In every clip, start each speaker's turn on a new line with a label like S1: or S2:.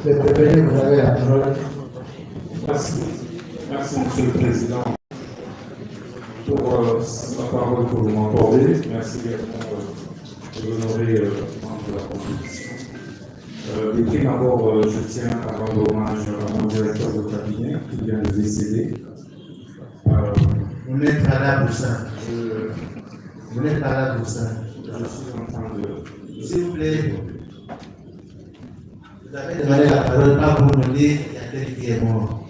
S1: Le préfet, vous avez la parole.
S2: Merci. Merci, Monsieur le Président, pour la parole que vous m'accordez. Merci également de l'honorer membre de la compétition. De prime abord, je tiens à rendre hommage à mon directeur de cabinet qui vient de décéder.
S1: Vous n'êtes pas là pour ça. Vous n'êtes pas là pour ça.
S2: Je suis en train de...
S1: S'il vous plaît, vous avez demandé la parole, pas pour me dire qu'il y a tel qui est mort.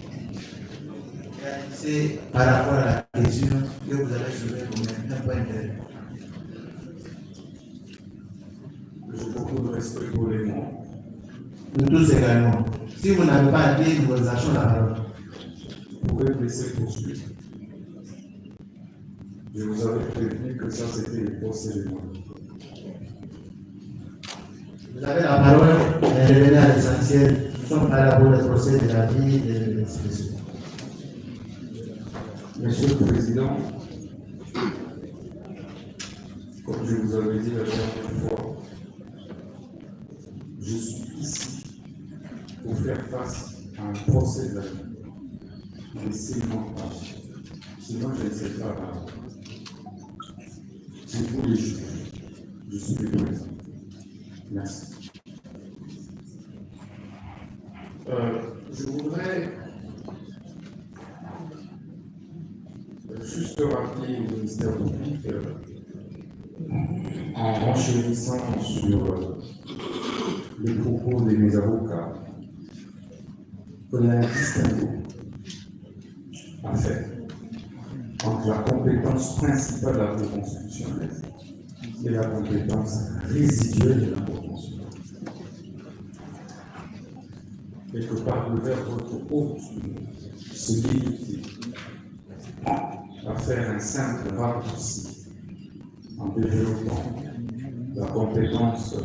S1: C'est par rapport à la question que vous avez soulevée comme un point de...
S2: J'ai beaucoup de respect pour les morts.
S1: Nous tous également. Si vous n'avez pas dit, nous vous achetons la parole.
S2: Vous pouvez me laisser poursuivre. Je vous avais prévenu que ça c'était le procès des morts.
S1: Vous avez la parole, mais revenez à l'essentiel. Nous sommes pas là pour le procès de la vie et de l'expression.
S2: Monsieur le Président, comme je vous avais dit la dernière fois, je suis ici pour faire face à un procès de la vie. Laissez-moi pas. Sinon, je ne sais pas parler. C'est vous les juges. Je suis le président. Merci. Je voudrais juste rappeler au ministère public, en renchérissant sur les propos de mes avocats, qu'il y a un distinguo à faire entre la compétence principale de la Cour constitutionnelle et la compétence résiduelle de la Cour constitutionnelle. Quelque part, de vers votre haute, se limiter à faire un simple raccourci en développant la compétence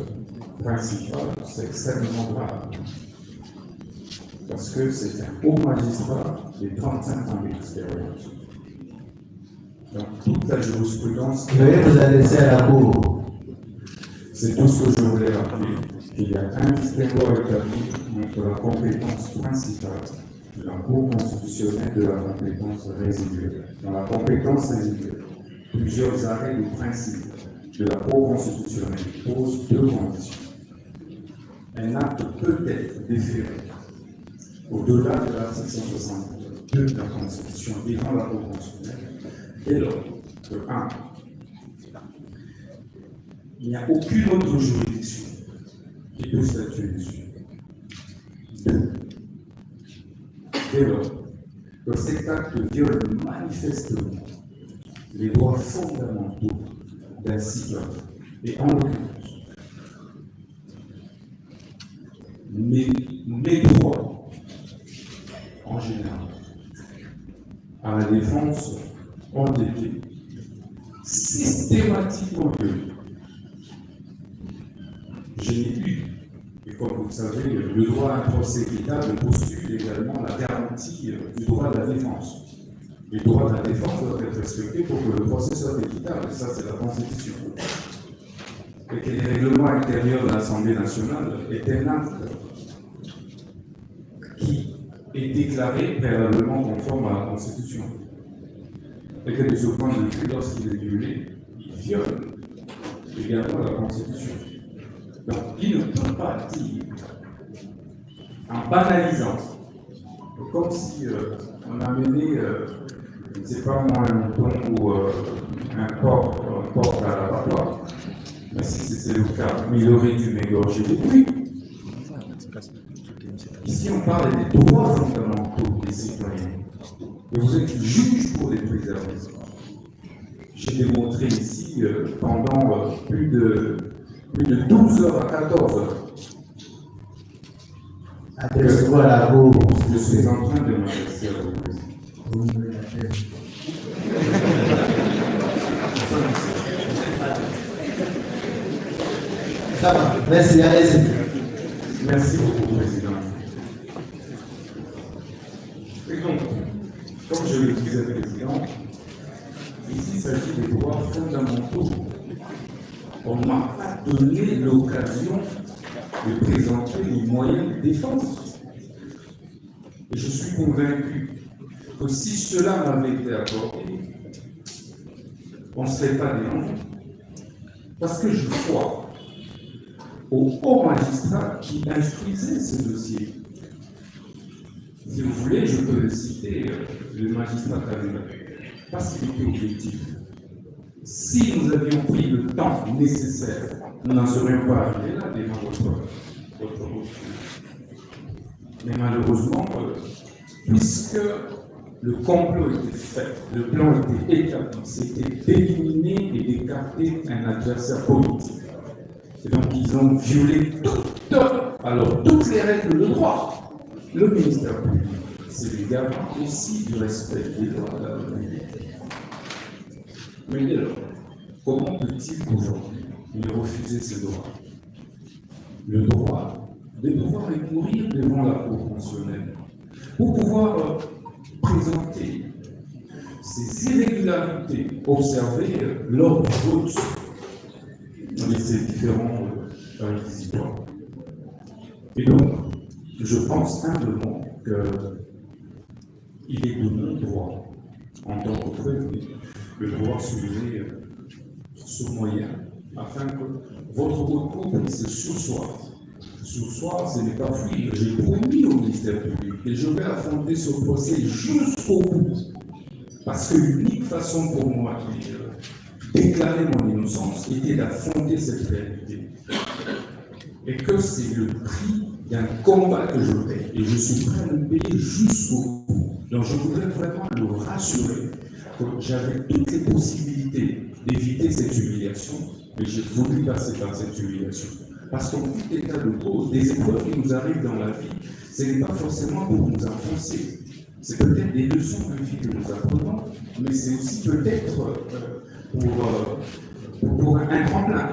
S2: principale, c'est extrêmement grave. Parce que c'est un haut magistrat de 35 ans d'expérience. Donc, toute la jurisprudence.
S1: Veuillez vous adresser à la Cour.
S2: C'est tout ce que je voulais rappeler. Il y a un distinguo établi entre la compétence principale de la Cour constitutionnelle de la compétence résiduelle. Dans la compétence résiduelle, plusieurs arrêts de principe de la Cour constitutionnelle posent deux conditions. Un acte peut être déféré au-delà de l'article 162 de la Constitution devant la Cour constitutionnelle dès lors que 1. Il n'y a aucune autre juridiction qui peut statuer dessus. 2. Dès lors que cet acte viole manifestement les droits fondamentaux d'un citoyen et en l'occurrence mes droits en général à la défense ont été systématiquement violés. Je n'ai eu, et comme vous le savez, le droit à un procès équitable postule également la garantie du droit de la défense. Le droit de la défense doit être respecté pour que le procès soit équitable, et ça c'est la Constitution. Et que les règlements intérieurs de l'Assemblée nationale est un acte qui est déclaré préalablement conforme à la Constitution. Et que de ce point de vue, lorsqu'il est violé, il viole également la Constitution. Donc, il ne peut pas dire, en banalisant, comme si on a mené, je ne sais pas moi, un mouton ou un porc à l'abattoir, mais si c'était le cas, mais il aurait dû m'égorger des pluies. Ici, on parle des droits fondamentaux des citoyens. Et vous êtes juge pour les préserver. J'ai démontré ici pendant plus de 12 heures à 14 heures.
S1: Adressez-vous à la Cour.
S2: Je suis en train de m'adresser à vous.
S1: Ça va. Merci, allez-y.
S2: Merci beaucoup, Président. Et donc, comme je le disais, Président, ici il s'agit des droits fondamentaux. On m'a pas donné l'occasion de présenter les moyens de défense. Et je suis convaincu que si cela m'avait été accordé, on ne serait pas dérangé. Parce que je crois au haut magistrat qui instruisait ce dossier. Si vous voulez, je peux le citer, le magistrat Kabila, parce qu'il était objectif. Si nous avions pris le temps nécessaire, nous n'en serions pas arrivés là devant votre dossier. Mais malheureusement, puisque le complot était fait, le plan était établi, c'était d'éliminer et d'écarter un adversaire politique. Et donc ils ont violé toutes les règles de droit. Le ministère public, c'est le garant aussi du respect des droits de la République. Mais dès lors, comment peut-il aujourd'hui lui refuser ce droit? Le droit de pouvoir recourir devant la Cour constitutionnelle pour pouvoir présenter ces irrégularités observées lors du vote de ces différents réquisitoires. Et donc, je pense humblement qu'il est de mon droit, en tant que prévenu, de pouvoir soulever ce moyen afin que votre recours puisse sursoir. Sursoir, ce n'est pas fuir. J'ai promis au ministère public et je vais affronter ce procès jusqu'au bout. Parce que l'unique façon pour moi de déclarer mon innocence était d'affronter cette réalité. Et que c'est le prix d'un combat que je paie. Et je suis prêt à le payer jusqu'au bout. Donc je voudrais vraiment le rassurer que j'avais toutes les possibilités d'éviter cette humiliation, mais j'ai voulu passer par cette humiliation. Parce qu'en tout état de cause, des épreuves qui nous arrivent dans la vie, ce n'est pas forcément pour nous enfoncer. C'est peut-être des leçons de vie que nous apprenons, mais c'est aussi peut-être pour un tremplin.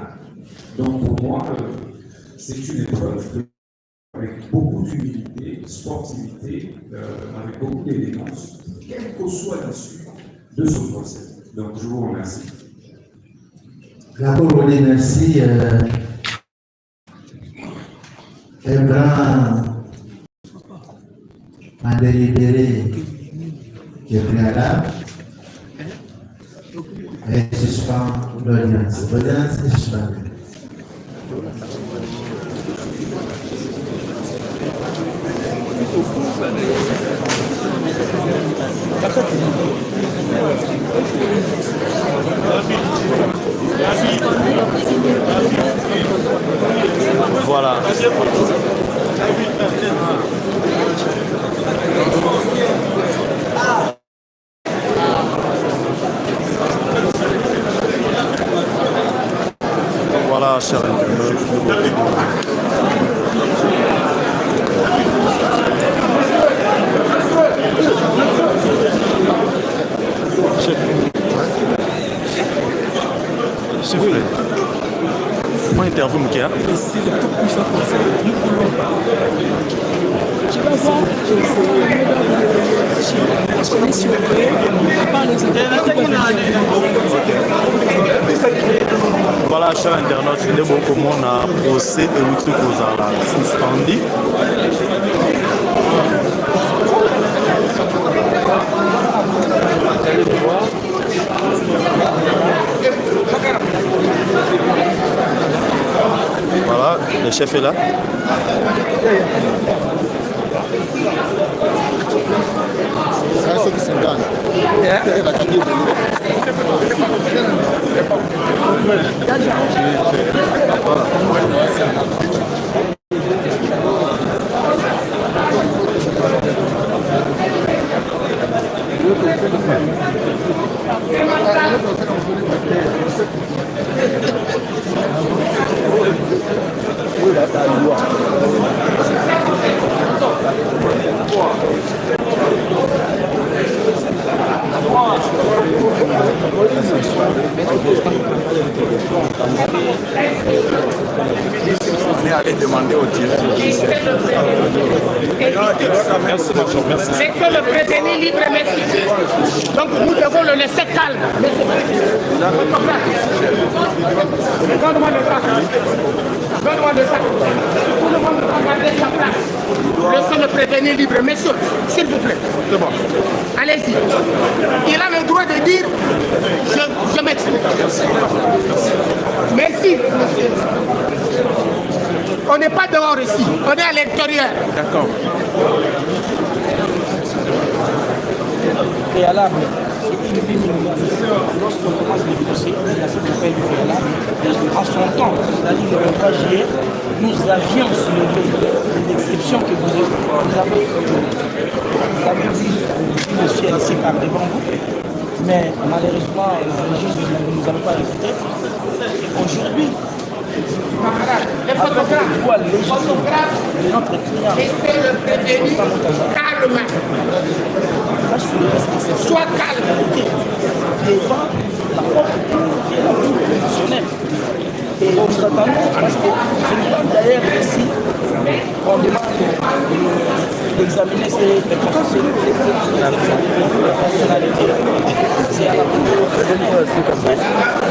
S2: Donc pour moi, c'est une épreuve avec beaucoup d'humilité, sportivité, avec beaucoup d'élégance, quelle que soit l'issue de ce procès. Donc je vous remercie.
S1: La Cour vous dit merci. Un délibéré qui est préalable et suspend l'audience. L'audience est suspendue.
S3: Voilà. Voilà, cher s'il vous plaît. Moi, interview, Moukia.
S4: C'est le tout puissant conseil. On est sur
S3: voilà, cher internaute, c'est bon comment on a procès et l'outil qu'on a suspendu. Voilà, le chef est là.
S5: Oui, là, t'as le droit.
S3: demander au tirage. Merci, merci.
S5: C'est que le prévenu libre, merci. Donc nous devons le laisser calme. Donne-moi le sac. Donne-moi le sac. Tout le monde va garder sa place. Laissez le prévenu libre. Messieurs, s'il vous plaît. C'est bon. Allez-y. Il a le droit de dire je m'explique. Merci. On n'est pas dehors ici, on est à l'intérieur.
S3: D'accord.
S4: Préalable. Lorsqu'on commence le dossier, il y a ce qu'on appelle le préalable. En son temps, c'est-à-dire le 23 juillet, nous avions soulevé l'exception que vous avez vu, monsieur ici par devant vous. Mais malheureusement, le juge ne nous avait pas écouté. Aujourd'hui,
S5: Les photographes
S4: de notre client,
S5: laissez le prévenu calme. Sois calme.
S4: devant la porte qui est la plus professionnelle. Et nous attendons parce que je ne pas d'ailleurs ici, on demande d'examiner ces fonctionnalités. C'est à la cour de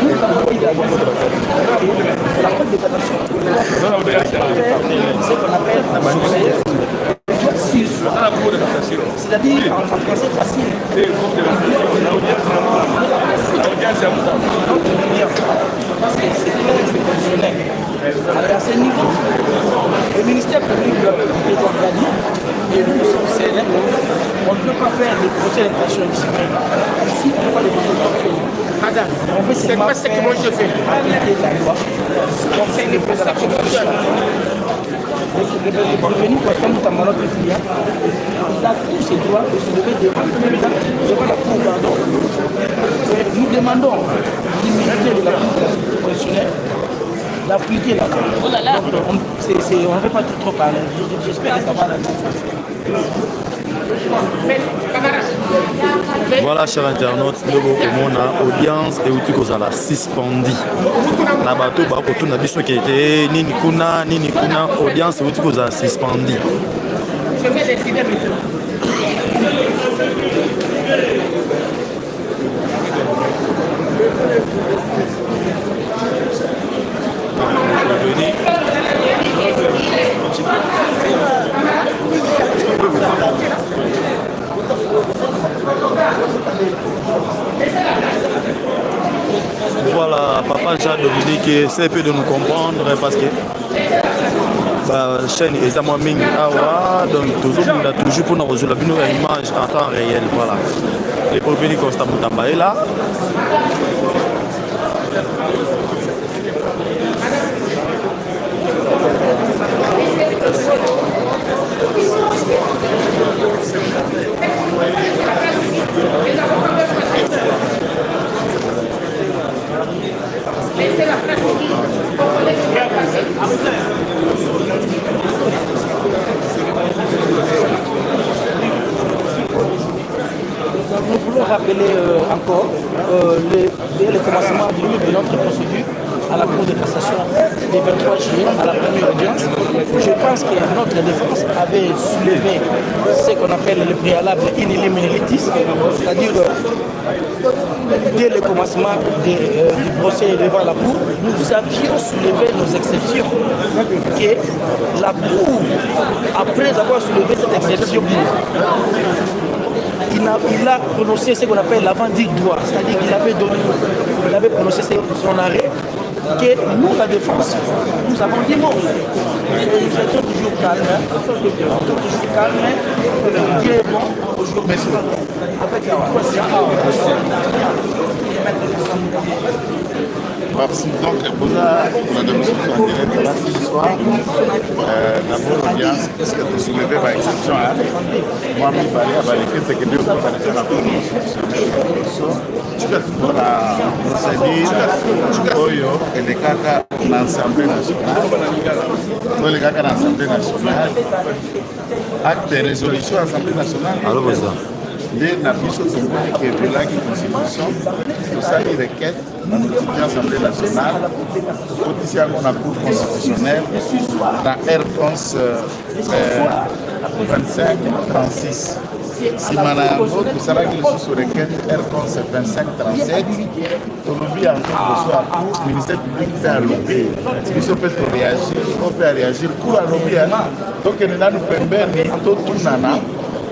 S4: nous avons également la cour de cassation. Ce qu'on appelle c'est-à-dire en français facile. Parce que c'est professionnel. Alors à ce niveau, le ministère public doit être organisé et nous sommes CNM. On ne peut pas faire des procès d'infraction disciplinaire. Ici, on ne peut pas les procès d'infraction.
S5: Madame, c'est pas ce que moi je fais.
S4: Appliquer la loi. On fait les procès d'infraction. Prévenu parce que nous avons notre client, il a tous ses droits de se lever devant la cour. Nous demandons l'immunité de la cour professionnelle d'appliquer la loi. On ne veut pas trop parler. J'espère que ça va dans le sens.
S3: Voilà, chers internautes, nous avons audience et où tu as la suspendi. Na bateau, bateau, na biso qui était ni kuna, audience et où tu as la suspendi.
S5: Je vais décider maintenant.
S3: Voilà, papa Jean-Dominique essaie peu de nous comprendre parce que la chaîne est à moi donc toujours pour nous résoudre une image en temps réel. Voilà, les prévenus constamment est là.
S4: Nous voulons rappeler encore le commencement de notre procédure à la Cour de cassation le 23 juillet à la première audience. Je pense que notre défense avait soulevé ce qu'on appelle le préalable in limine litis, c'est-à-dire dès le commencement du procès devant la Cour, nous avions soulevé nos exceptions. Et la Cour, après avoir soulevé cette exception, il a prononcé ce qu'on appelle l'avant-dit droit, c'est-à-dire qu'il avait prononcé son arrêt, que nous, la défense, nous avons dit bon. Nous étions toujours calmes, Dieu est bon aujourd'hui. Avec la
S6: Merci. Donc, madame Sophie, ce soir, d'abord, l'audience, est-ce que vous soulevez ma exception? Moi, je vais aller à l'équipe de la procédure, Oyo, et les caca dans l'Assemblée nationale. Dans les caca dans l'Assemblée nationale, acte de résolution à l'Assemblée nationale.
S3: Alors, président.
S6: nde na biso tomoni ke evelaki constitution tosali requête na notifié assemblée nationale tokotisi yango na cour constitutionnelle na R11 2536 nsima na yango tosalaki lisusu requête R11 2537 tolobi yango liboso ya cour ministère public mpe alobi biso mpe toréagir o mpe aréagir cour alobi tokende nanu pembeni totunana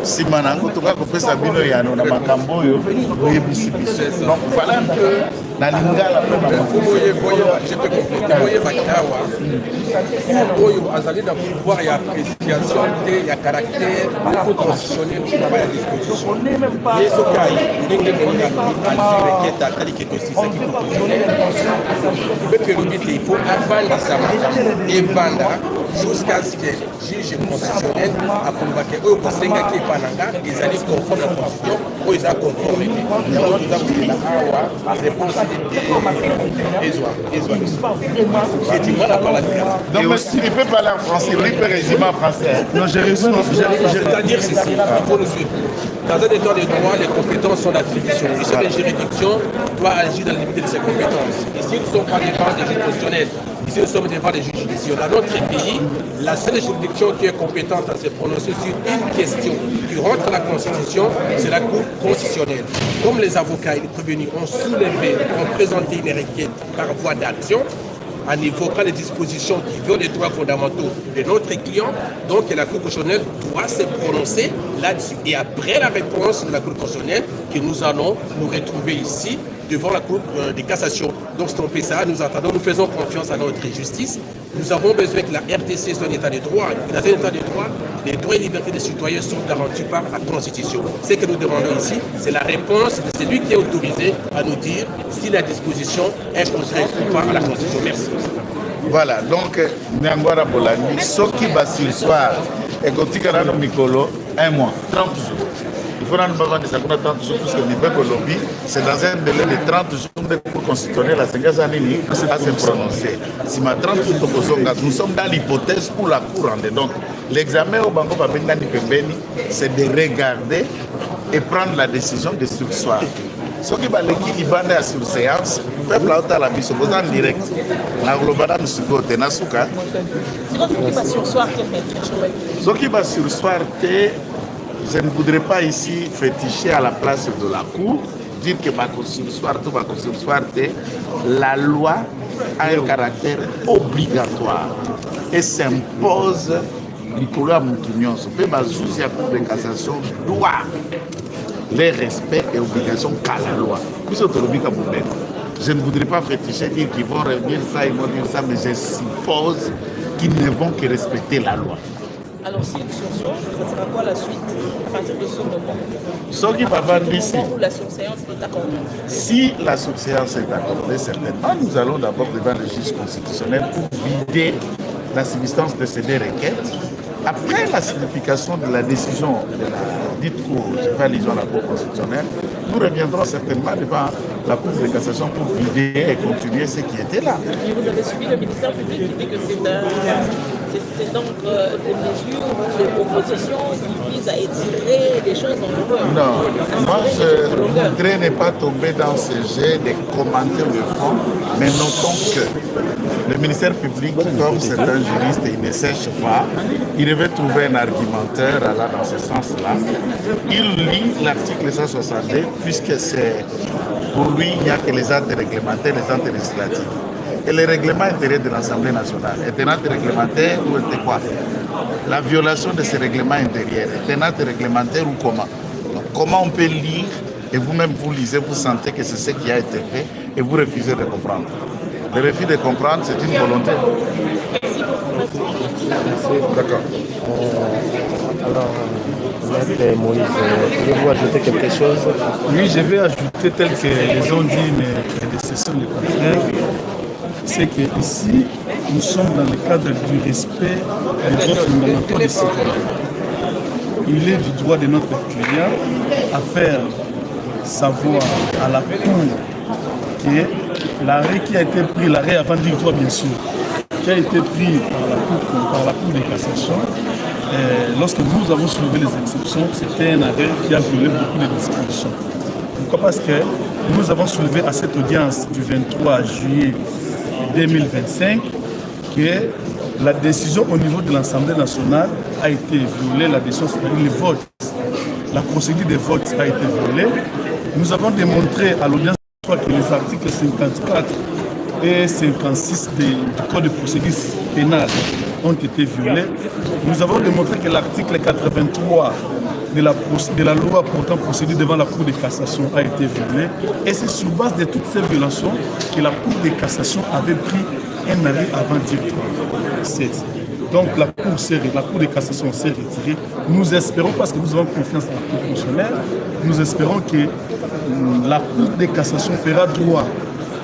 S6: nsima na yango tokoki kopesa bino yano na makambo oyo boyebisi biso donc voilà na lingala mpe na
S7: oyo azali na pouvoir ya appréciation te ya caractère constitutionnel na ya disposition ye soki ayi ndenge alisi requête ataliki tosisaki constitutionnel mpe elobi te il faut avandisama evanda jusqu'à ce que juge constitutionnel akolobaki oyo kosengaki epai na nga ezali conforme na constitution oyo eza conforme te yango toza kokenda awa réponse ezwa biso moi la parole
S6: donc aussi il peut parler en français lui peut résumer en français
S7: non j'ai résumé c'est-à-dire ceci il faut le suivre. Dans un état de droit, les compétences sont d'attribution. Et seule juridiction doit agir dans la limite de ses compétences. Ici, nous ne sommes pas devant des juges constitutionnels. Ici, nous sommes devant des juges judiciaires. Dans notre pays, la seule juridiction qui est compétente à se prononcer sur une question qui rentre dans la Constitution, c'est la Cour constitutionnelle. Comme les avocats et les prévenus ont soulevé, ont présenté une requête par voie d'action, en évoquant les dispositions qui violent les droits fondamentaux de notre client, donc la Cour constitutionnelle doit se prononcer là-dessus. Et après la réponse de la Cour constitutionnelle, que nous allons nous retrouver ici, devant la Cour de cassation. Donc c'est un peu ça, nous attendons, nous faisons confiance à notre justice. Nous avons besoin que la RDC soit un état de droit. Et dans un état de droit, les droits et libertés des citoyens sont garantis par la Constitution. Ce que nous demandons ici, c'est la réponse de celui qui est autorisé à nous dire si la disposition est contraire ou pas à la Constitution. Merci.
S6: Voilà, donc Nyangwara Bolani, Soki Basile Soir, et Gotikana no Mikolo, 1 mois, 30 jours. Il faut rendre besoin de ça 30 jours, puisque Nibeko Lobby, c'est dans un délai de 30 jours de cour constitutionnelle à Senghazanini à se prononcer. Si ma 30 jours, nous sommes dans l'hypothèse où la cour en est. Donc, l'examen au Banco Babengani Pembeni, c'est de regarder et prendre la décision de sursoir. Ce qui va l'équipe de sur séance, le peuple a été à la mise en direct. La globale nous supporte, Nasuka. Ce qui va sursoir, je ne voudrais pas ici féticher à la place de la cour, dire que la loi a un caractère obligatoire et s'impose Nicolas Moutounion. Ce que la Cour de cassation doit les respects et obligations qu'à la loi. Je ne voudrais pas féticher, dire qu'ils vont revenir ça, ils vont dire ça, mais je suppose qu'ils ne vont que respecter la loi.
S8: Alors si ils sursoient, ça sera quoi la suite à partir de ce moment?
S6: Où
S8: la surséance est accordée.
S6: Si la surséance est accordée, certainement, nous allons d'abord devant le juge constitutionnel pour vider la substance de ces deux requêtes. Après la signification de la décision de la dite cour, la cour constitutionnelle, nous reviendrons certainement devant la Cour de cassation pour vider et continuer ce qui était là.
S8: Et vous avez suivi le ministère public qui dit que c'est donc des mesures, des propositions qui visent à étirer les choses dans le temps.
S6: Non, moi je voudrais ne pas tomber dans ce jeu de commenter le fond, mais notons que le ministère public, comme c'est un juriste, il ne sèche pas, il devait trouver un argumentaire là, dans ce sens-là. Il lit l'article 162, puisque c'est pour lui, il n'y a que les actes réglementaires, les actes législatifs. Et le règlement intérieur de l'Assemblée nationale est un acte réglementaire ou était quoi? La violation de ce règlement intérieur est un acte réglementaire ou comment? Donc, comment on peut lire et vous-même vous lisez, vous sentez que c'est ce qui a été fait et vous refusez de comprendre? Le refus de comprendre, c'est une volonté. D'accord.
S9: Alors, Moïse, voulez-vous ajouter quelque chose?
S10: Oui, je vais ajouter tel que les ont dit mes prédécesseurs le contraire. C'est qu'ici, nous sommes dans le cadre du respect des droits fondamentaux des citoyens. Il est du droit de notre client à faire savoir à la Cour que l'arrêt qui a été pris, l'arrêt avant du droit bien sûr, qui a été pris par la Cour de cassation, lorsque nous avons soulevé les exceptions, c'était un arrêt qui a violé beaucoup de dispositions. Pourquoi? Parce que nous avons soulevé à cette audience du 23 juillet 2025 que la décision au niveau de l'Assemblée nationale a été violée, la décision sur les votes. La procédure des votes a été violée. Nous avons démontré à l'audience que les articles 54 et 56 du Code de procédure pénale ont été violés. Nous avons démontré que l'article 83 de la loi portant procédure devant la Cour de cassation a été violé. Et c'est sur base de toutes ces violations que la Cour de cassation avait pris un arrêt avant d'y. Donc la Cour de cassation s'est retirée. Nous espérons, parce que nous avons confiance dans la Cour constitutionnelle, nous espérons que la Cour de cassation fera droit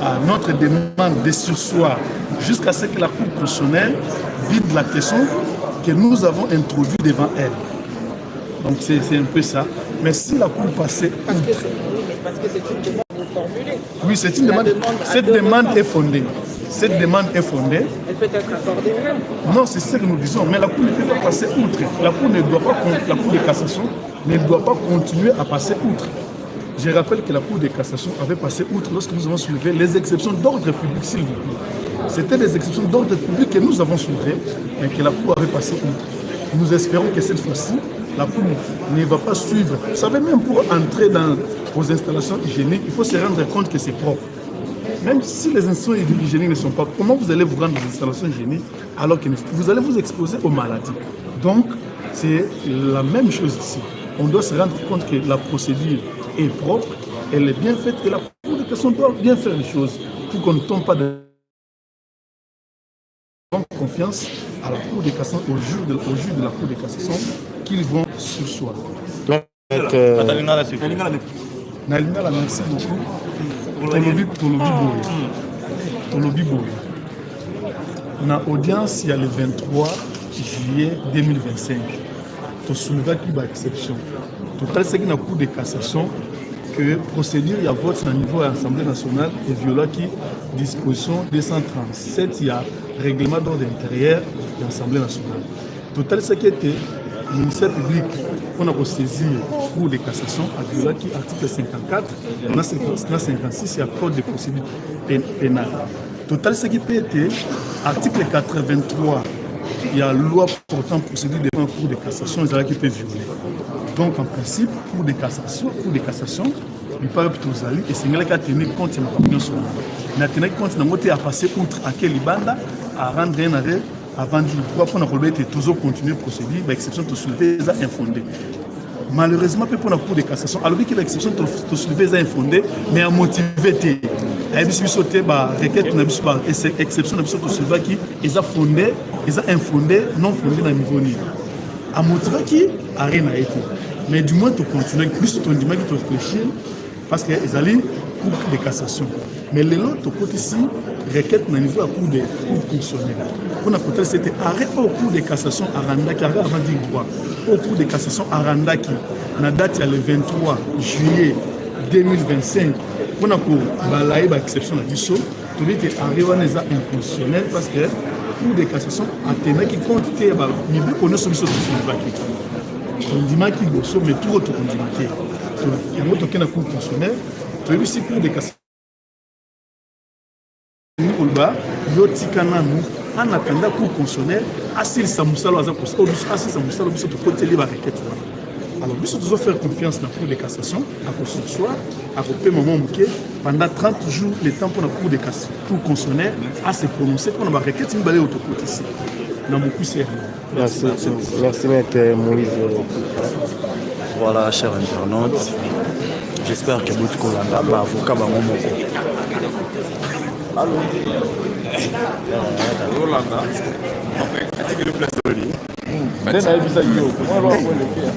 S10: à notre demande de surseoir jusqu'à ce que la Cour constitutionnelle vide la question que nous avons introduite devant elle. Donc c'est un peu ça. Mais si la Cour passait...
S8: Parce que c'est une demande que vous formulez.
S10: Oui, c'est une demande. Cette demande est fondée. Cette demande est fondée.
S8: Elle peut être accordée même.
S10: Non, c'est ce que nous disons. Mais la Cour ne peut pas passer outre. La Cour de cassation ne doit pas continuer à passer outre. Je rappelle que la Cour de cassation avait passé outre lorsque nous avons soulevé les exceptions d'ordre public, s'il vous plaît. C'était des exceptions d'ordre public que nous avons soulevées et que la Cour avait passé outre. Nous espérons que cette fois-ci, la Cour ne va pas suivre. Vous savez, même pour entrer dans vos installations hygiéniques, il faut se rendre compte que c'est propre. Même si les installations hygiéniques ne sont pas, comment vous allez vous rendre aux installations hygiéniques alors que vous allez vous exposer aux maladies? Donc, c'est la même chose ici. On doit se rendre compte que la procédure est propre, elle est bien faite, et la Cour de cassation doit bien faire les choses pour qu'on ne tombe pas dans confiance à la Cour de cassation, au juge de la Cour de cassation, qu'ils vont surseoir. Nalingala, merci beaucoup. Tolobi Boye. On a audience, il y a le 23 juillet 2025. Tu soulèves qui va exception. Total, c'est qu'il y a Cour de cassation que procédure, il y a vote au niveau de l'Assemblée nationale et viola qui disposition 237, il y a règlement d'ordre intérieur de l'Assemblée nationale. Total, c'est qu'il le ministère public, on a saisi Cour de cassation à viola qui article 54, on a 56, il y a code de procédure pénale. Total, c'est qu'il peut être article 83. Il y a loi portant procédure devant Cour de cassation, qui peut violer. Donc, en principe, Cour de cassation, il parle plutôt aux alliés et c'est ce qui a tenu compte de ma opinion sur moi. Il a tenu compte de la passer outre à quel banda à rendre un arrêt avant de pouvoir prendre toujours continuer la procédure, l'exception de soulever est infondée. Malheureusement, pour la Cour de cassation, alors que l'exception de soulever est infondée, mais à motiver. La requête exception de soulever qui est fondée, infondée, non fondée dans le niveau niveau. À motiver qui a rien à été. Mais du moins, tu continues, plus tu dis que tu réfléchis, parce que les alliés Cour de cassation. Mais les autres côté ici, requête dans le niveau à Cour de constitutionnelle. Pour notre c'était arrêt au Cour de cassation à Randaki, arrêt avant du droit. Au Cour de cassation à Randaki, la date il y a le 23 juillet 2025. Pour notre exception à Bissau, tout le monde est inconstitutionnel parce que Cour de cassation a tenu qui compte il veut connaître solution de ce on dit qu'il y mais tout autre on dit il y a autre qui est Cour constitutionnelle, tu as vu si Cour de cassation yotikana nous en attendant Cour constitutionnelle assis sa musalo assis sa musalo biso to côté libre requête. Alors biso toujours faire confiance dans la Cour de cassation à ce soir à couper moment moqué pendant 30 jours le temps pour la Cour de cassation Cour constitutionnelle à se prononcer pour la requête une balai auto côté ici. Dans mon coup c'est
S9: Merci maître Moïse.
S3: Voilà, chers internautes, j'espère que votre Kolanda va avocat va mon moko. Allô. Rolanda. Est-ce que le place de lui? Ben ça bisa yo. Moi va le faire.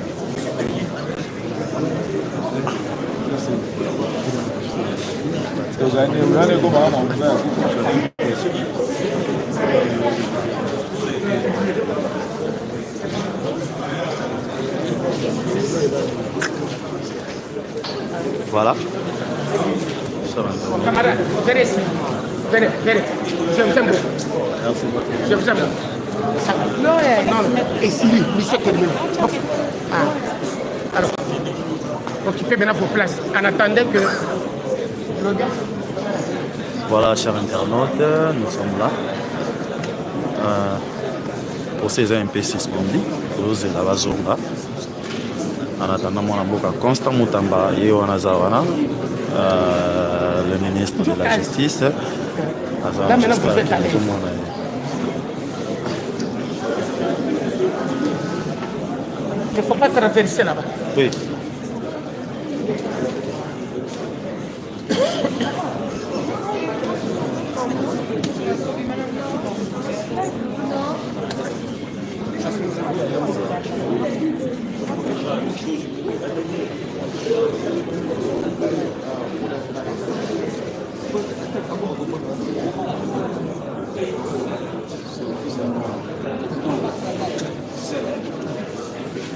S3: Voilà.
S5: Camarade, venez ici. Venez. Je vous aime beaucoup.
S3: Merci beaucoup.
S5: Je vous aime beaucoup. Ça... Non, et Siri, monsieur Kemino. Alors, occupez maintenant vos places en attendant que le gars...
S3: Voilà, chers internautes, nous sommes là. Pour ces MP suspendu, pour la Bazonga. En attendant, mon avocat Constant Moutamba et Oanazawana, le ministre de la Justice.
S5: Là, maintenant, vous êtes allé. Il ne faut pas traverser là-bas.
S3: Oui.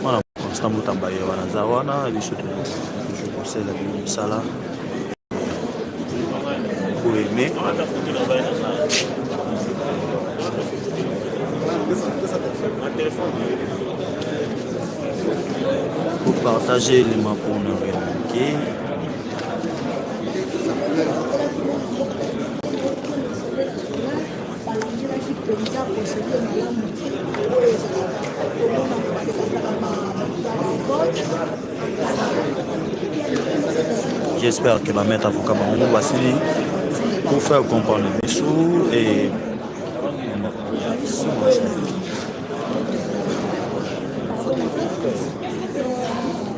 S3: Voilà, Constant Moutamba et Wanazawana, et surtout, je conseille la Sala pour aimer. Pour partager les mains pour ne rien manquer. J'espère que ma maître avocat Bango Vassili pour faire comprendre les sous et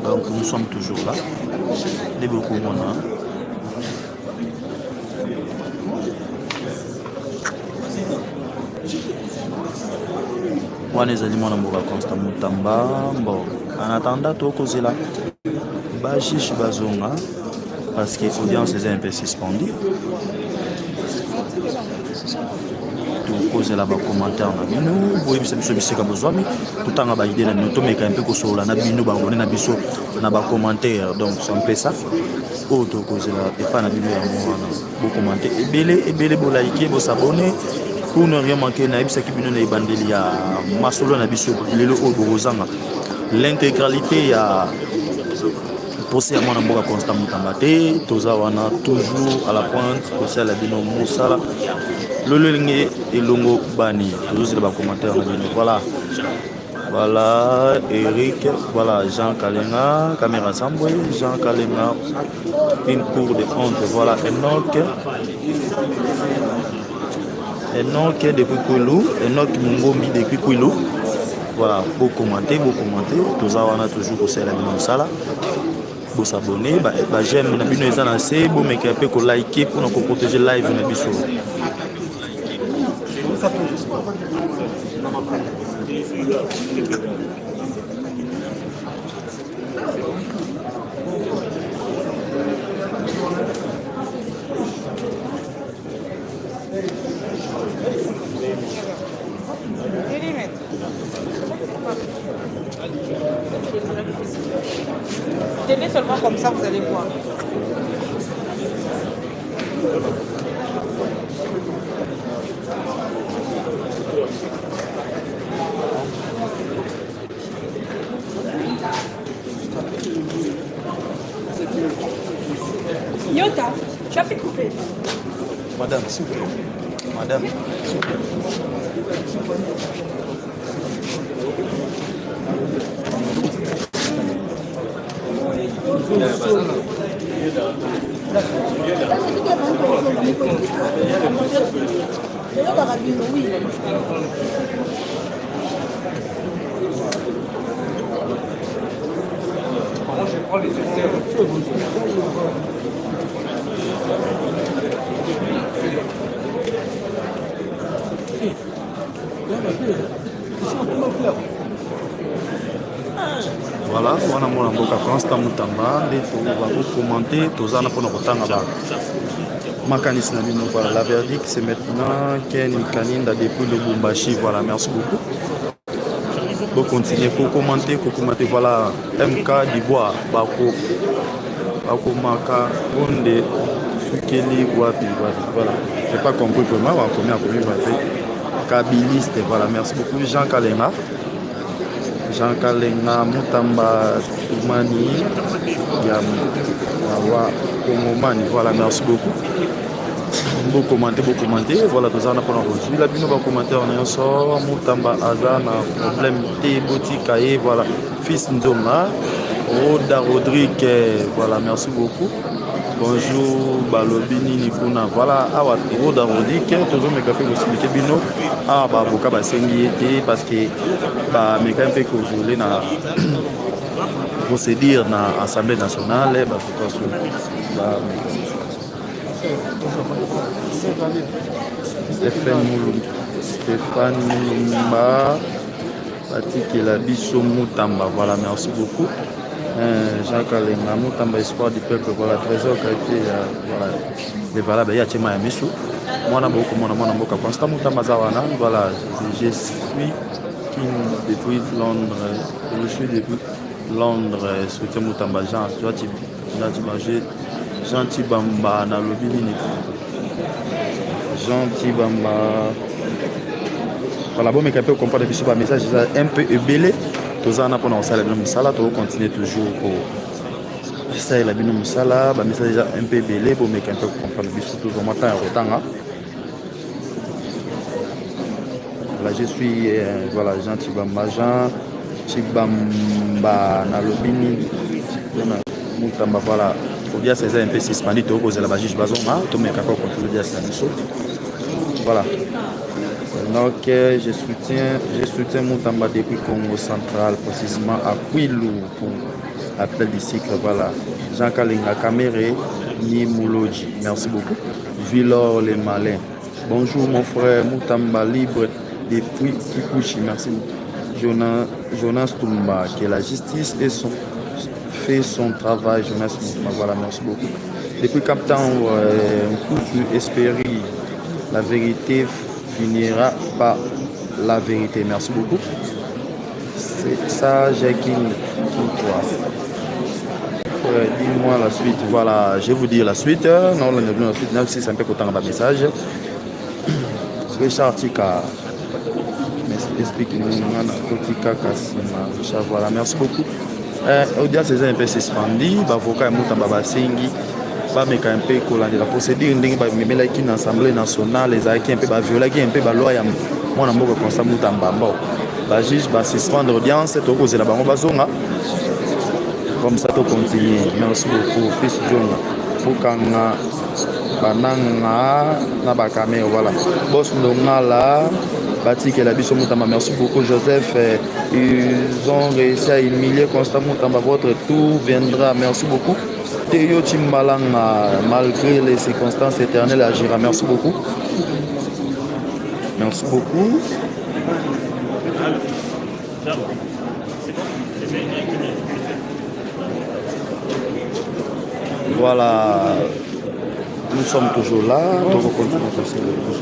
S3: donc nous sommes toujours là. Des beaucoup de monde. Moi les aliments n'amboka Constant Moutamba. Bon, en attendant tout cause là. Bajish Bazonga parce que l'audience est un peu suspendue. Tout cause là bas commentaire na bino, boyebi biso biseka bozwami, tout temps ba idée na noto mais quand peu ko sola na bino ba ngone na biso na ba commentaire donc c'est un peu ça. Auto cause là et pas na bino ya moi bo commenter ebele bo liker bo s'abonner pour ne rien manquer na bisa ki bino na ibandeli ya masolo na biso lelo o bozanga l'intégralité ya Posé à mon amour Constant Moutamba, Tozawana toujours à la pointe, Posé à la bino Moussala, Lolengé et Longo Bani, toujours dans les commentaires. Voilà, voilà Eric, voilà Jean Kalenga, Caméra Samboué, Jean Kalenga, une cour de honte, voilà Enoch depuis Kouilou, Enoch Mungomi depuis Kouilou. Voilà, beaucoup commenter, Tozawana toujours Posé à la bino Moussala. Pour s'abonner, j'aime na bino eza na se bo meka pe ko liker pour nous protéger live na biso.
S8: Tenez seulement comme ça, vous allez voir.
S11: Yota, tu as pu couper.
S3: Madame, s'il vous plaît. Madame, s'il vous plaît. Voilà, on a mon amboka Constant Moutamba, on va vous commenter, tous en apprenant autant là-bas. Voilà, la verdict c'est maintenant Ken Kaninda depuis le Bumbashi. Voilà, merci beaucoup. Pour continuer, pour commenter, voilà, MK Dibois, Bako Maka, Bonde, Fukeli, Wapi, voilà. Je n'ai pas compris comment, on va commettre. Kabiliste, voilà, merci beaucoup. Jean Kalenga, Moutamba Toumani, Yawa Kongomani, voilà, merci beaucoup. Vous commentez, voilà, tous en apprenant reçu. La bino va commenter en un sort, Moutamba Azana, problème T, Botikaye, voilà, fils Ndoma, Roda Rodrigue, voilà, merci beaucoup. Bonjour, Balobini Nikuna, voilà, Roda Rodrigue, toujours mes cafés aussi, mais Bino, avocat, parce que, mes cafés que je voulais, procédure dans l'Assemblée nationale, Stéphane Moulumba, Patrick Labisso Moutamba, voilà, merci beaucoup. Jacques Alenga, Moutamba, espoir du peuple, voilà, trésor qualité, voilà, les valables, il y a Tchema Yamissou. Moi, je suis Constant Moutamba Zawana, voilà, je suis depuis Londres, je suis depuis Londres, souhaité Moutamba Jean, Jean Tibamba, Nalobini, Jean Tibamba. Voilà, bon, mais quand on comprend le message, un peu ébélé. Tous en apprenant ça, la bino musala, tu continuer toujours pour ça, la bino musala, le message un peu ébélé, bon, mais quand on comprend le bisou, toujours matin en retard. Voilà, je suis, voilà, Jean Tibamba, Nalobini, Moutamba, voilà. Faut bien saisir un peu si Spani te repose la bagie bazoma, tout mes caca contre le dia Staniso. Voilà. Donc je soutiens Moutamba depuis Congo central, précisément à Kwilu pour l'appel du cycle. Voilà. Jean Kalinga Kamere, Ni Mouloji. Merci beaucoup. Villor les Malins. Bonjour mon frère Moutamba libre depuis Kikuchi. Merci beaucoup. Jonas Toumba, que la justice fait son travail. Jonas Toumba, voilà, merci beaucoup. Depuis Captain, espérer la vérité finira par la vérité. Merci beaucoup. C'est ça, Jacqueline. Dis-moi la suite. Voilà, je vais vous dire la suite. Non, la suite, même si c'est un peu autant de message. Richard Tika. Explique-nous. Richard, voilà, merci beaucoup. Audience, c'est un peu suspendu. Avocat et Moutamba Basengi. Mais quand un peu la procédure qui dans l'Assemblée nationale, les acquis un peu violé, un peu loi, moi je suis constat Moutamba. Le juge va suspendre l'audience, tu cause la banque bazonga. Comme ça, tu continues. Merci beaucoup. Fils John, Fukanga, Bananga, Nabakame, voilà. Boss Ndongala, Batik et la Bisso Moutamba. Merci beaucoup, Joseph. Ils ont réussi à humilier Constant Moutamba. Votre tour viendra. Merci beaucoup. Théo Timbalanga, malgré les circonstances éternelles, agira. Merci beaucoup. Merci beaucoup. Voilà. Nous sommes toujours là. Donc on continue à passer le tour.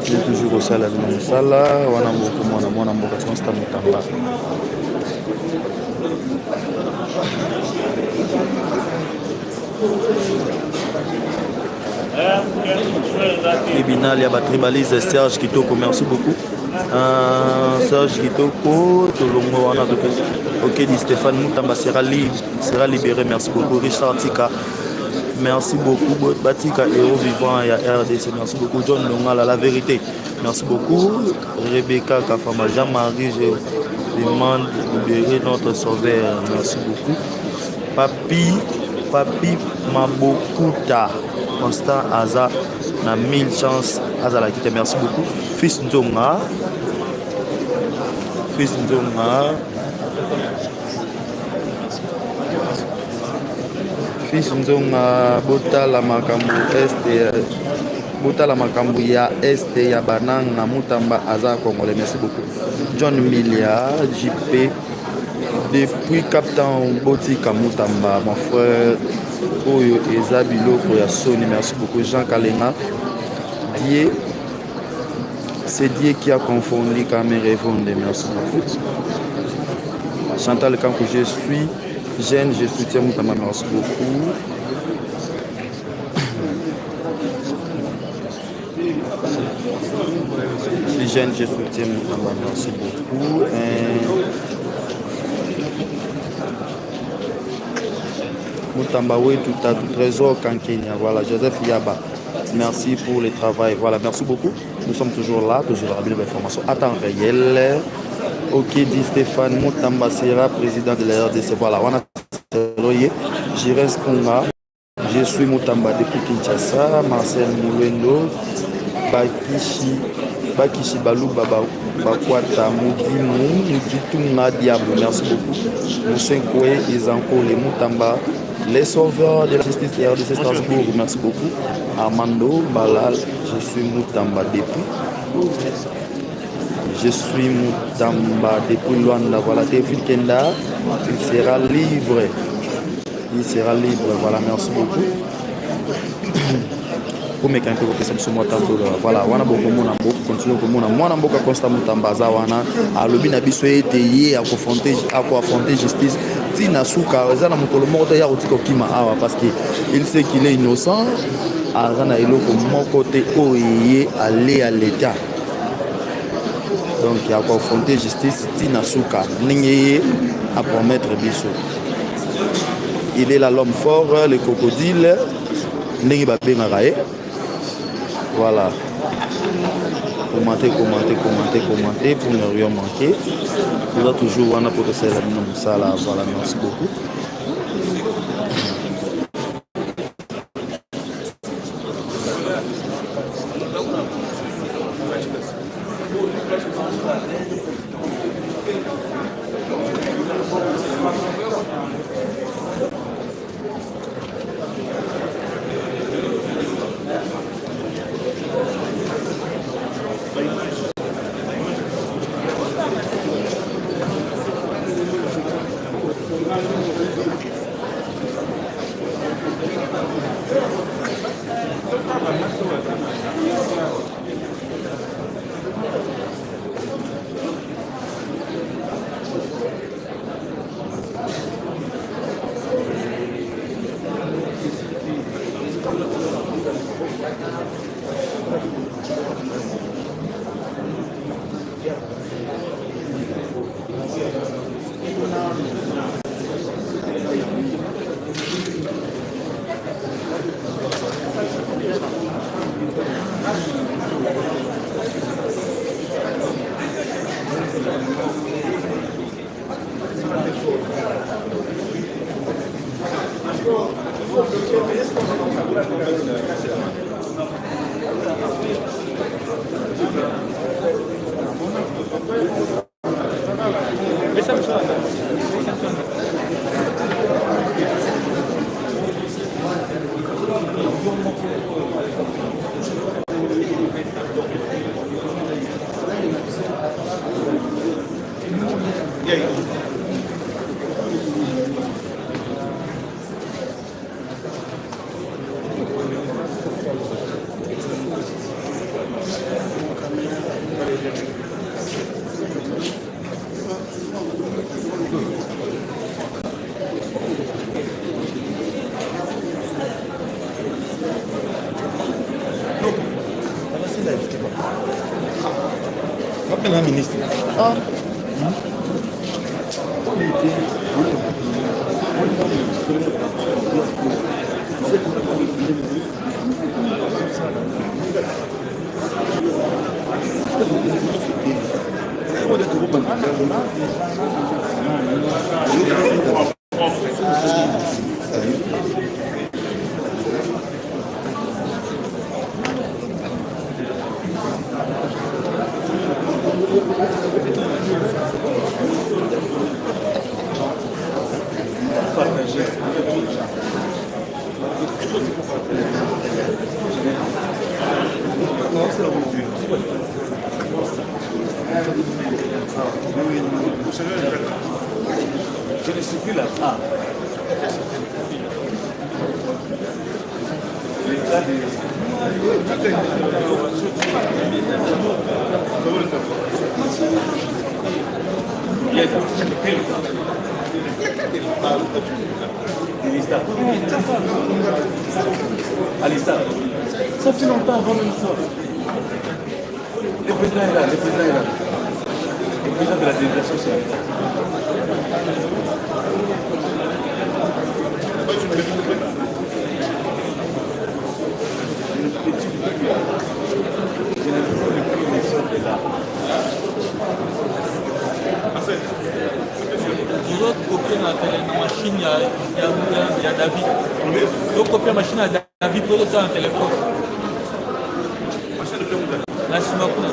S3: Je suis toujours au salon de Moussala. On a beaucoup Constant Moutamba. Tribunal, il y a la tribalise Serge Kitoko, merci beaucoup. Serge Kitoko, Tolongo, ok, dit Stéphane Moutamba sera libéré, merci beaucoup. Richard Tika, merci beaucoup. Batika, héros vivant, il y a RDC, merci beaucoup. John Longal, la vérité, merci beaucoup. Rebecca Kafama, Jean-Marie, je demande de libérer notre sauveur, merci beaucoup. Papi Mabokuta, Constant Aza, na 1000 chances, Aza la quitte, merci beaucoup. Fils Ndonga, Botala Makambu ya Este ya Bananga Moutamba Aza Congolais, merci beaucoup. John Milia, JP. Depuis Captain Botika Moutamba, mon frère Oyo Ezabilo pour Sony, merci beaucoup. Jean Kalenga, c'est Dieu qui a confondu Caméra et Vonde, merci beaucoup. Chantal Kankou, je suis jeune, je soutiens Moutamba, merci beaucoup. Les jeunes, je soutiens Moutamba, merci beaucoup. Moutamba, oui, tout à tout trésor Kankenya. Voilà, Joseph Yaba, merci pour le travail. Voilà, merci beaucoup. Nous sommes toujours là, toujours à l'information à temps réel. Ok, dit Stéphane Moutamba sera président de la RDC. Voilà, on a Jires Konga. Je suis Moutamba depuis Kinshasa. Marcel Moulendo. Bakishi Balou Baba Bakwata Moudimou Moutitunga Diable. Merci beaucoup. Moussenkoué Izanko les Moutamba. Les sauveurs de la justice de RDC Strasbourg. Merci beaucoup. Armando Balal. Je suis Moutamba depuis. Je suis Moutamba depuis Luanda. Voilà, Théophile Kenda. Il sera libre. Il sera libre. Voilà, merci beaucoup. Pour mes campagnes de question sur moi tantôt. Voilà, on a beaucoup de monde. Continue comme on a. Moi, on a beaucoup de constat Moutamba. Zawana. À l'objet n'abissé été hier à confronter justice. Tina Souka. Zana Moutolo Morte ya Otiko Kima Awa parce qu'il sait qu'il est innocent. Azana Elo comme mon côté oye aller à l'État. Donc il y a confronté justice Tina Souka. N'ingé à promettre Bissot. Il est là l'homme fort, le crocodile. N'ingé Babé Marae. Voilà. Commentez pour ne rien manquer. Nous avons toujours un apôtre ça là. Voilà, merci beaucoup. Ministre. Ah.
S12: Je ne suis plus là. Ah. Ça fait longtemps avant de le savoir.
S7: Le président est là, le président est là. Le président de la délégation, c'est là.
S12: Je dois copier la machine, il y a David. Je dois copier la machine à David pour le faire un téléphone. La Simakuna.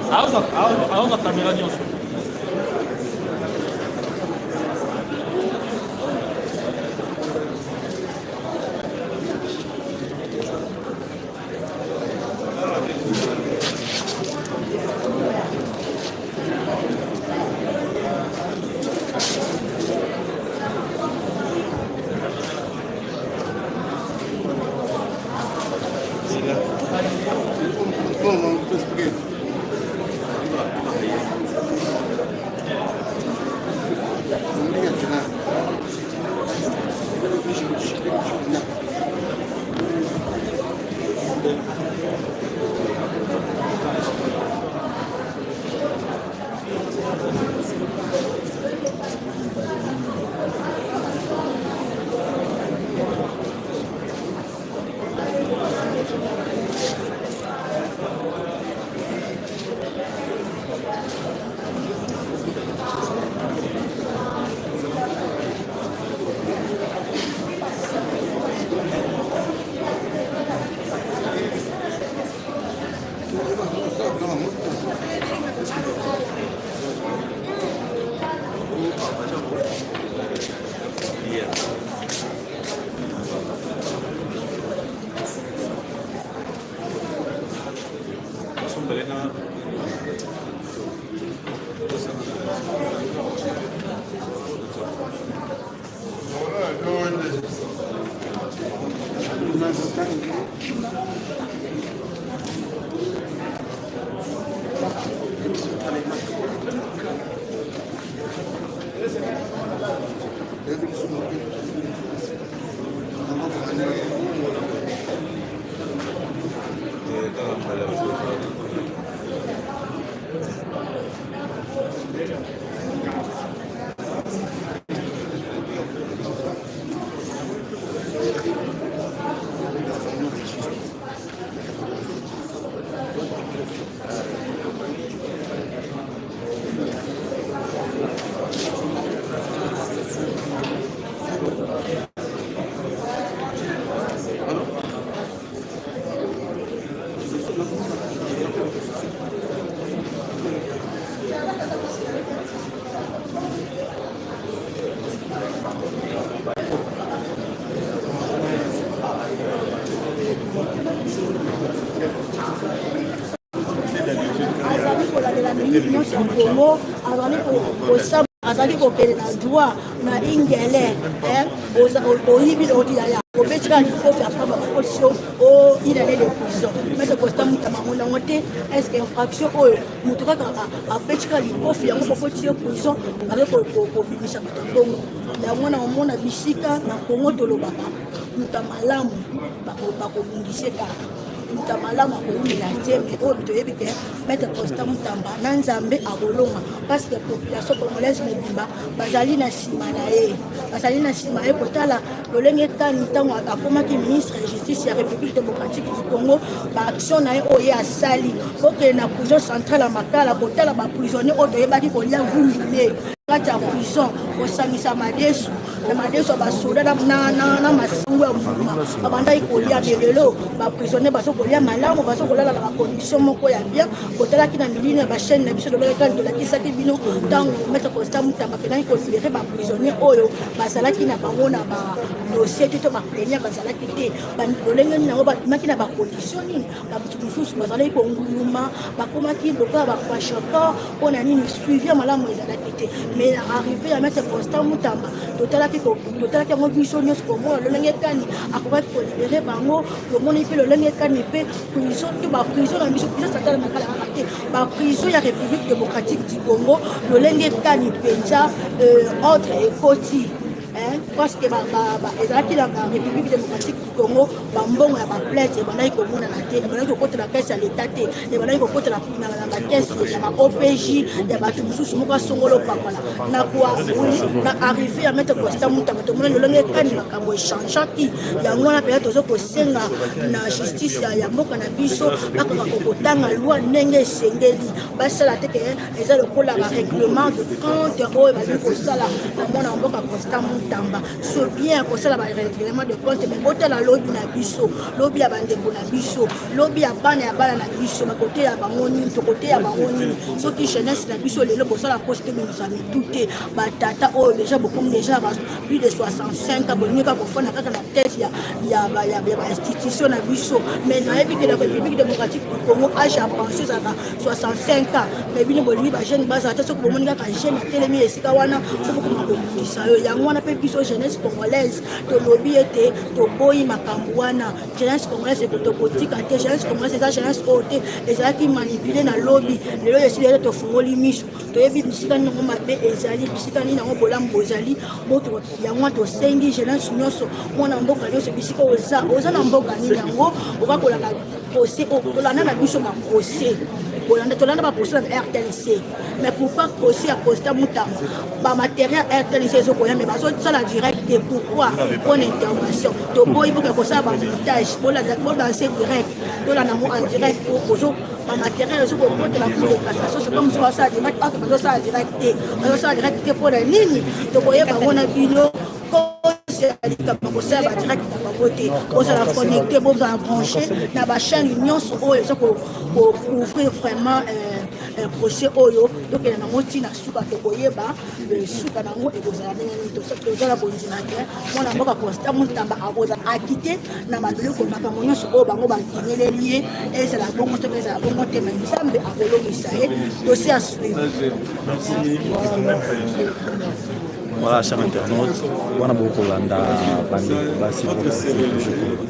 S12: Alors, la caméra dit ensuite.
S11: azali kokende na droit na ingele oyibi otiyaya obetika likofi après baposition oinane de prison mete kosta mutama monango te est-ce que infraction oyo moto kaka abetika likofi yango baposition prison baze kobimisa bato bongo yango na omona bisika na kongo tolobaka muta malamu bakobundise kaka muta malamu akoumela te mais oyo toyebi ke mete kosta mutamba na nzambe akolonga parce que population congolaise mobimba bazali na nsima na ye kotala lolenge tani ntango akomaki ministre ya justice ya république démocratique du congo baaction na ye oyo ye asali okende na prison centrale ya makala kotala baprisonnier oyo toyebaki kolia vundule kati ya prison kosangisa madesu ya basoda na masango ya mbuma babandaki kolia belelo baprisonnier bazokolia malamu bazokolala na bacondition moko ya bien kotalaki na milini ya bachaine na biso lobelekani tolakisaki bino ntango maître Constant Mutamba pendaki kolibere baprisonnier oyo bazalaki na bango na badossier te to bapleniere bazalaki te lolenge nini yango babimaki na bacondition nini babutu mosusu bazalaki konguluma bakomaki lokola bapashaport mpona nini suivi ya malamu ezalaki te mais na arrivé ya maître Constant Mutamba totalaki yango biso nyonso komona lolenge kani akokaki kolibere bango lomoni mpe lolenge kani mpe prison to baprison na biso prison satala makala kaka te baprison ya république démocratique du congo lolenge kani mpenza ordre ekoti parce que ezalaki na république démocratique Congo bambongo ya baplainte ebandaki komonana te ebandaki kokotela kese ya leta te ebandaki kokotela na bakese ya baopj ya bato mosusu moko asongolo pakola na arrivé ya maître Costa Mutamba tomona lolenge ekani makambo echangeaki yango wana mpenza toza kosenga na justice ya mboka na biso bakaka kokotanga loi ndenge esengeli basala te ke eza lokola barèglement de compte oyo bazali kosala na mwana mboka Costa Mutamba so bien kosala barèglement de compte mais botala lobi na biso lobi ya bandeko na biso lobi ya bana na biso bakote ya bango nini tokote ya bango nini soki jeunesse na biso lelo kosala poste bimisa mitu te batata oyo déjà bokomi déjà plus de 65 ans bolingi kaka kofanda kaka na tête ya institution na biso mais nayebi ke la République démocratique du Congo âge ya pension ezalaka 65 ans mais bino bolingi bajeune bazala te soki bomoni kaka jeune atelemi esika wana sobokoma kobundisa yo yango wana mpe biso jeunesse congolaise tolobi ete toboyi makambo wana jeunesse congolaise tokotika te jeunesse congolaise eza jeunesse oyo te ezalaki manipule na lobi lelo esili ete tofungoli miso toyebi bisika nini yango mabe ezali bisika nini yango bolamu bozali moto yango tosengi jeunesse nyonso mwana mboka nyonso bisika oza na mboka nini yango okakolaka procès tolanda na biso baprocès tolanda baprocès na RTNC mais pourquoi procès ya Costa Mutamba bamatériel RTNC ezokoya mais bazosala direct te pourquoi pone intervention toboyi boke kosala bamontage bodanse direct tolanda yango en direct ozo bamatériel ezokokotela cour de cassation c'est comme bazosala direct bato bazosala direct te mpona nini tokoyeba ngo na bino kosala badirect na bango te bozala connecté bozala branché na bachaîne nyonso oyo eza kocouvrir vraiment procès oyo tokende nango ntina suka tokoyeba suka nango ekozala ndenge nini tozala kondima te mwana mboka Costa Mutamba akozala akite na mabiloko makambo nyonso oyo bango bakinyeleli ye ezala bongo te ezala bongo te me nzambe akolongisa ye dossier à suivre.
S3: Voilà, chers internautes, on a beaucoup d'anda basi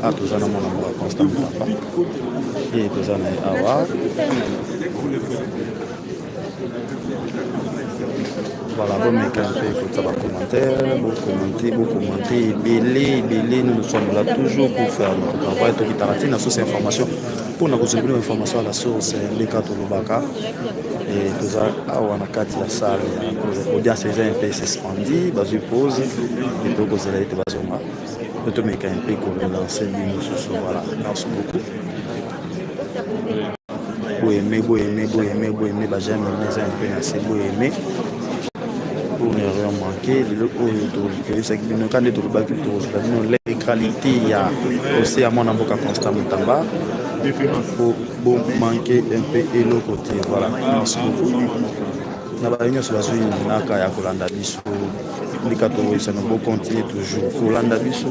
S3: à tous en amont Costa Mutamba et tous en awa. Voilà, bon mec, un peu écoute ça va commenter, belé, nous sommes là toujours pour faire notre travail, tout qui taratine la source information pour nous conseiller une information à la source les cartes Lubaka et tout ça on a quatre la salle audience est un peu suspendu, basu pause et donc vous allez être basoma. Tout mec un peu comme lancer nous ce voilà, merci beaucoup. Beau aimer, bah j'aime les un peu assez beau aimer. Pour ne rien manquer, l'équalité, il y a aussi à mon avocat Costa Mutamba. Pour manquer un peu et l'autre côté. Voilà, merci beaucoup. Nous avons sur la suite, nous avons Kolanda Bisso. Les catholiques, ça nous continue toujours. Kolanda Bisso.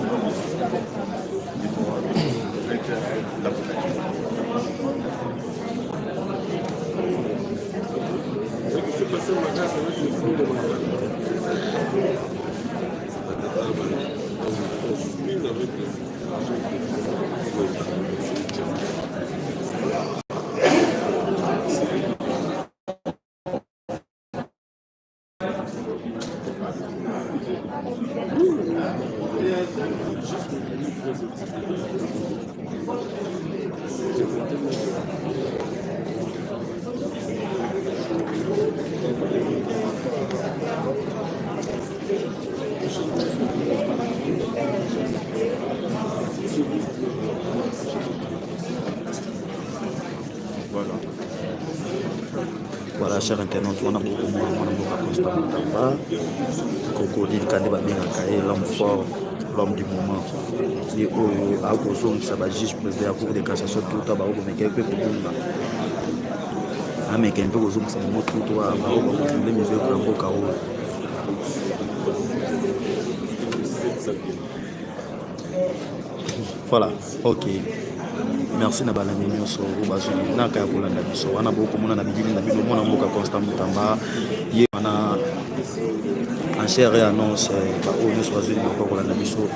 S3: Voilà, chers internautes, on a beaucoup de Costa Mutamba. Crocodile, Kandeba Bengakaye, l'homme fort, l'homme du moment. Qui est au Kozong, ça va juste président de la Cour de cassation, tout le temps, mais quelqu'un peut dire. Ah, mais quelqu'un peut dire que c'est un mot tout le temps, mais je vais prendre un peu. Voilà, ok. Merci na balani nyonso bazuli na kaya kolanda biso wana boko mona na bidini na bino mona mboka Costa Mutamba ye wana en chair et annonce ba o nyonso bazuli na kolanda biso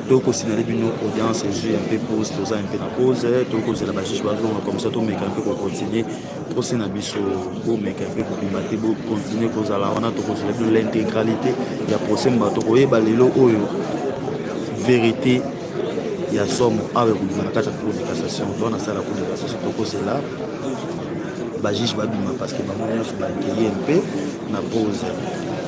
S3: toko sinali bino audience j'ai un peu pause toza un peu na pause toko zela ba chichi bazonga comme ça to meka un peu ko continuer procès na biso ko meka un peu ko bimate bo continuer ko zala wana toko zela bino l'intégralité ya procès mbato ko yeba lelo oyo vérité ya somo awa ekolima na kati ya cour de cassation to nasala cour de cassation tokozela bajuge babima parce que bango nyonso baakeye mpe na pose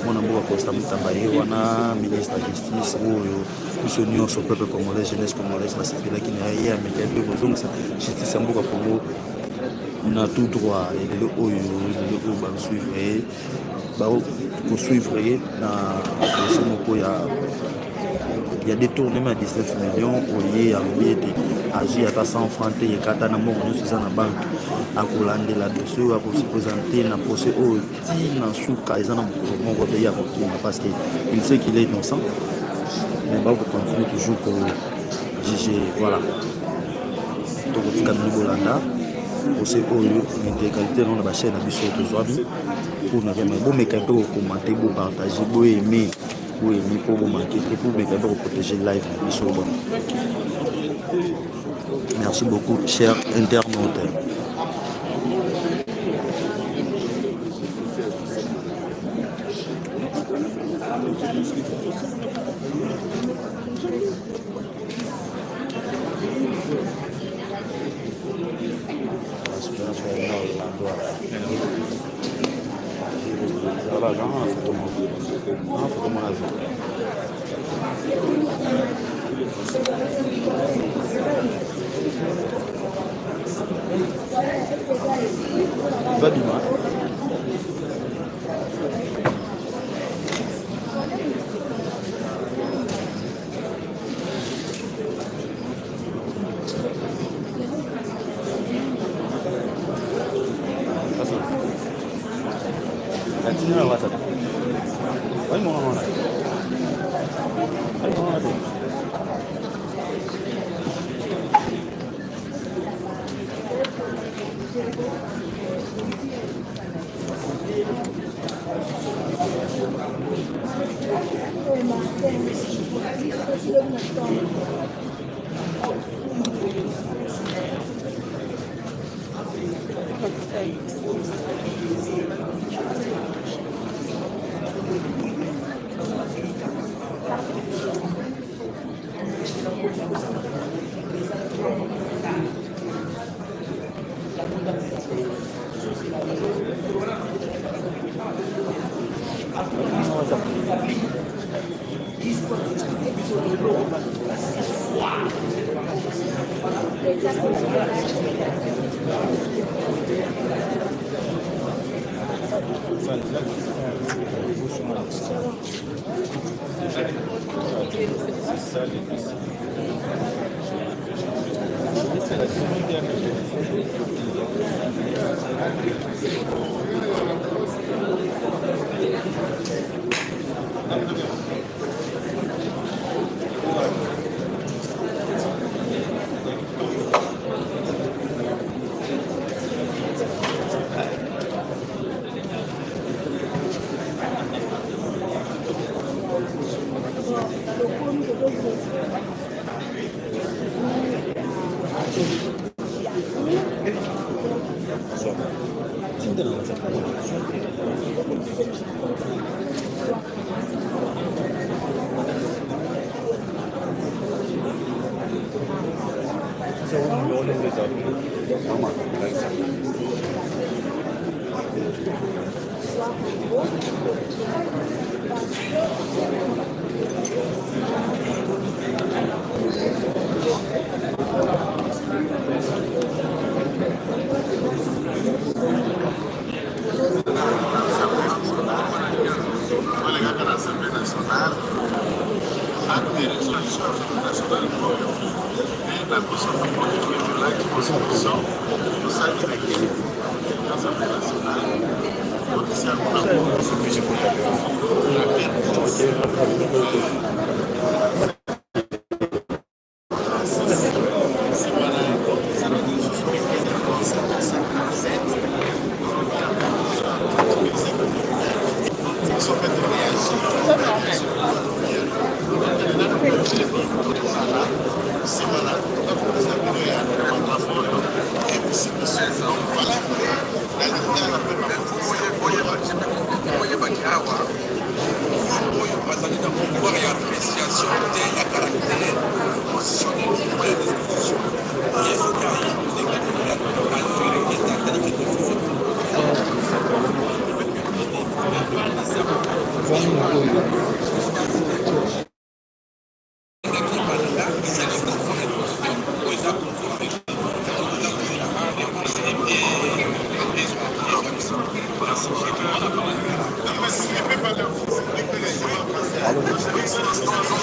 S3: mwana mboka Constant Mutamba ye wana ministre ya justice oyo biso nyonso peuple congolais jeunesse congolaise basepelaki na ye ameki mpe kozongisa justice ya mboka Congo na tout droit elelo oyo bakosuivre ye na dossier moko ya détournement ya 19 millions oye alobi ete azwi ata 100 francs te ekata na mbongo nyonso eza na banke akolandela dossier oyo akosi présente na procès oyo ntina suka eza na mokolo moko te ye akokima parce que il sait qu'il est innocent mais bakocontinue toujours ko juge voilà tokotika bino bolanda procès oyo intégralité non na bachaine na biso tozwami mpona vraiment bomeka mpe kokomante bopartage boyeme mpo bomanke te mpo bomeka mpe koprotéger live na biso bon. Merci beaucoup, chers internautes. Va bien.
S7: Oye,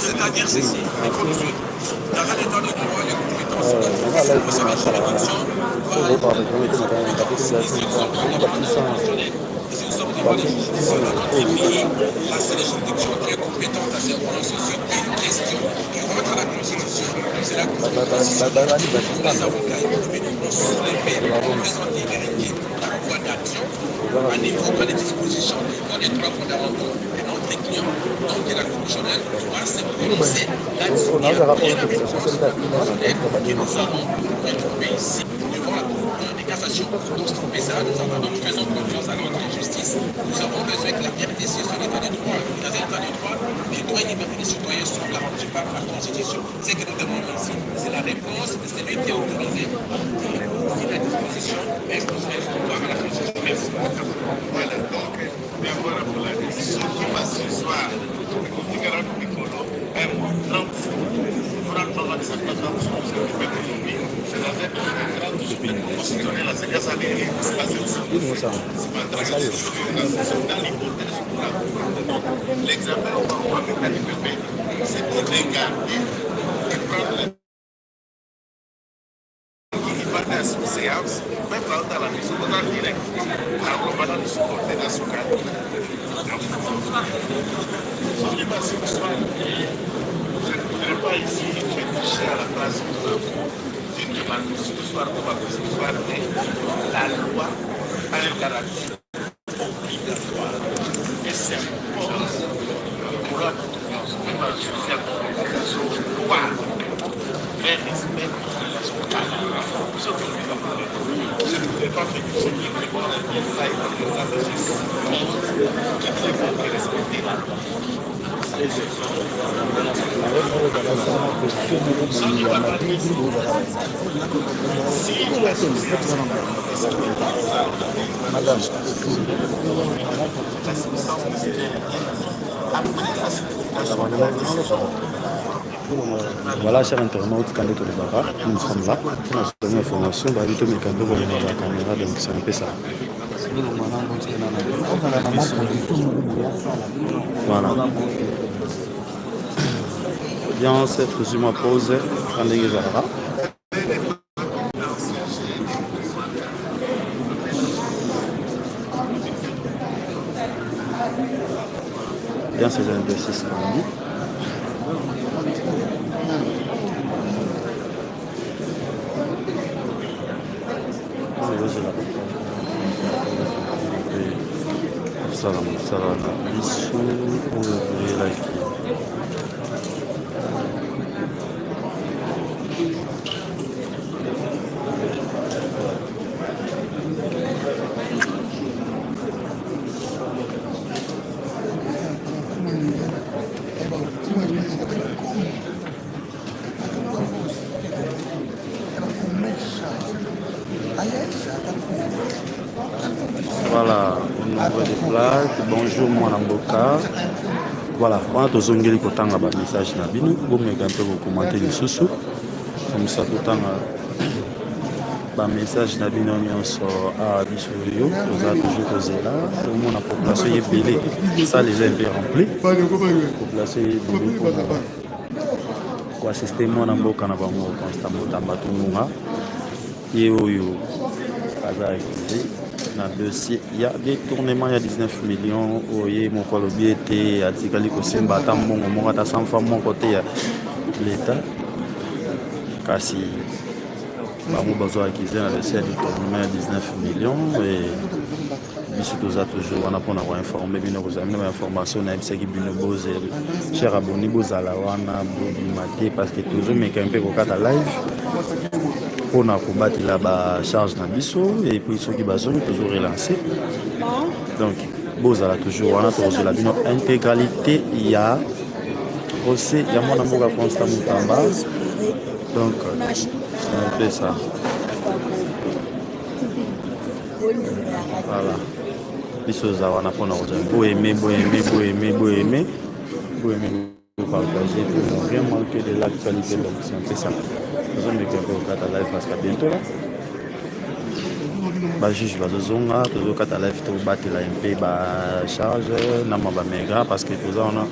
S7: C'est-à-dire ceci, il faut le suivre. Dans un état de droit, les compétences c'est la juridiction si nous sommes devant les juridictions dans notre pays, là c'est les juridictions qui est compétente à se prononcer sur une question qui rentre à la Constitution. C'est la Constitution. Les avocats devront soulever, présenter, vérifier la voie d'action en évoquant les dispositions des droits fondamentaux de notre client. Donc la constitutionnelle doit se prononcer là-dessus. Il y a bien la réponse que nous avons retrouvée ici devant la Cour de cassation. Donc nous faisons confiance à notre justice. Nous avons besoin que la RDC soit l'état de droit. Dans un état de droit, les droits et libertés des citoyens sont garantis par la Constitution. Ce que nous demandons ici, c'est la réponse de celui qui est autorisé. Si la disposition est contraire à la Constitution. Merci.
S6: Voilà, donc, bien voilà pour la décision qui va ce soir. L'examen au moment de l'IPP, c'est de regarder et prendre la séance, même dans la mission de direct. Alors, on va dans le support de la SOCA. Je ne voudrais pas ici féticher à la place d'une demande ce soir de la loi a un caractère obligatoire et s'impose pour la population sociale de loi et respect de la société. Je ne voudrais pas féticher qui répond à la qui faut respecter la loi.
S3: Voilà, chers internautes, quand nous sommes là, nous avons une information, nous avons une caméra, donc c'est un peu ça. Voilà. Bien, cette résumé pause, quand les gens bien, c'est un exercice lundi. Salam, bisous, voilà, au niveau des plaques, bonjour Mwanamboka. Voilà, on a tous les kotanga ba message na bino, bon mais quand vous commentez les sous comme ça kotanga ba message na bino nyonso a biso yo, vous avez toujours posé là, tout le monde a population est belé, ça les a bien rempli. Population est belé pour assister Mwanamboka na bango constamment tambatunga. Yeoyo azaki na dossier, il y a des tournements, il y a 19 millions. Oye, mon colobier était à Tikali Kosemba, tant mon à 100 fois mon côté l'État. Kasi, mon besoin acquisition a dossier du tournement, il y a 19 millions. Et surtout ça, toujours, on a pour avoir informé, bien nous avons information, on a dit que bien bose, cher abonné, bose à la wana, bose parce que toujours, mais quand même, au cas de live. Pour combattre la charge na biso et puis ceux qui besoin toujours relancer. Donc Bozala toujours on a toujours la bino intégralité il y a aussi il y a mon amour à Constant Moutamba. Donc c'est un peu ça. Voilà. biso za wana mpona kozala boyeme partager pour rien manquer de l'actualité. Donc c'est un peu ça. Nous sommes au live parce qu'à bientôt là. Bah juge bazozonga tozo kata live to batela MP ba charge na maba mega parce que toza on a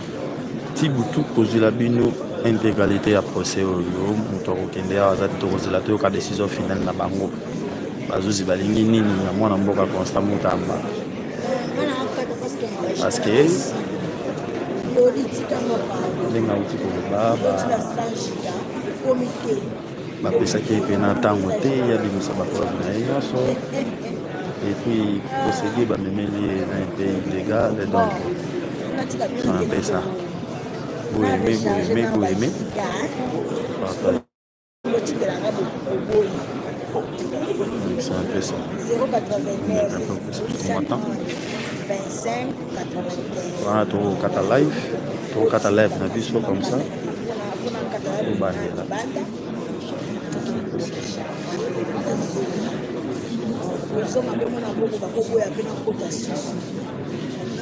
S3: tibutu kozula bino intégralité ya procès oyo muto okende azati to kozula to ka décision finale na bango bazuzi balingi nini na mwana mboka Constant Mutamba parce que ndenge auti koloba bapesaki epe na ntango te ya bimisa bapreuve na ye nyonso epuis procédé bamemeli na mpe illégal donc on appelle ça boyeme c'est un peu ça. 081 25 95. Voilà, tu as live, on a vu ça comme ça.